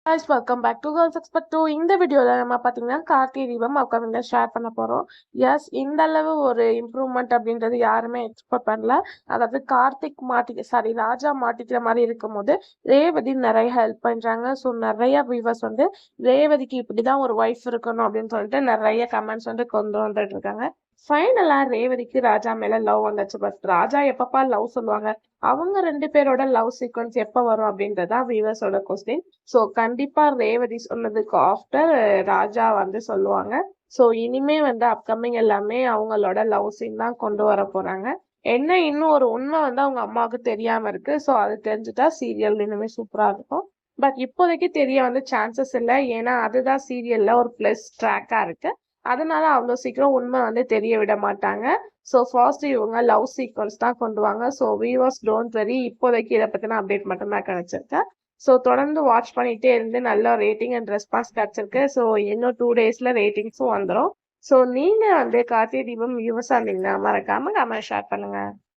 guys, welcome back to Girls Expert 2. இந்த வீடியோவில் நம்ம பார்த்தீங்கன்னா கார்த்திகை தீபம் அப்கமிங்கில் ஷேர் பண்ண போகிறோம். எஸ், இந்த அளவு ஒரு இம்ப்ரூவ்மெண்ட் அப்படின்றது யாருமே எக்ஸ்பெக்ட் பண்ணல. அதாவது ராஜா மாட்டிக்கிற மாதிரி இருக்கும்போது ரேவதி நிறைய ஹெல்ப் பண்ணுறாங்க. ஸோ நிறைய வியூவர்ஸ் வந்து ரேவதிக்கு இப்படி தான் ஒரு ஒய்ஃப் இருக்கணும் அப்படின்னு சொல்லிட்டு நிறைய கமெண்ட்ஸ் வந்து கொண்டு வந்துட்டு இருக்காங்க. ஃபைனலா ரேவதிக்கு ராஜா மேல லவ் வந்துச்சு. பட் ராஜா எப்பப்பா லவ் சொல்லுவாங்க, அவங்க 2 பேரோட லவ் சீக்வன்ஸ் எப்ப வரும் அப்படின்றதா வியூவர்ஸோட கொஸ்டின். ஸோ கண்டிப்பா ரேவதி சொன்னதுக்கு ஆஃப்டர் ராஜா வந்து சொல்லுவாங்க. ஸோ இனிமே வந்து அப்கமிங் எல்லாமே அவங்களோட லவ் சீன் தான் கொண்டு வர போறாங்க. என்ன இன்னும் ஒரு உண்மை வந்து அவங்க அம்மாவுக்கு தெரியாம இருக்கு. ஸோ அது தெரிஞ்சுட்டா சீரியல் இனிமே சூப்பரா இருக்கும். பட் இப்போதைக்கு தெரிய வந்து சான்சஸ் இல்லை. ஏன்னா அதுதான் சீரியல்ல ஒரு பிளஸ் ட்ராக்கா இருக்கு. அதனால அவ்வளோ சீக்கிரம் உண்மை வந்து தெரிய விட மாட்டாங்க. ஸோ ஃபர்ஸ்ட் இவங்க லவ் சீக்வன்ஸ் தான் கொண்டு வாங்க. ஸோ வியூவர்ஸ் டோன்ட் வெரி, இப்போதைக்கு இதை பற்றின அப்டேட் மட்டும்தான் கிடைச்சிருக்கு. ஸோ தொடர்ந்து வாட்ச் பண்ணிகிட்டே இருந்து நல்ல ரேட்டிங் அண்ட் ரெஸ்பான்ஸ் கிடச்சிருக்கு. ஸோ இன்னும் 2 டேஸில் ரேட்டிங்ஸும் வந்துடும். ஸோ நீங்கள் வந்து கார்த்திகை தீபம் வியூவர்ஸாக இருந்தீங்கன்னா மறக்காமல் கமெண்ட் ஷேர் பண்ணுங்கள்.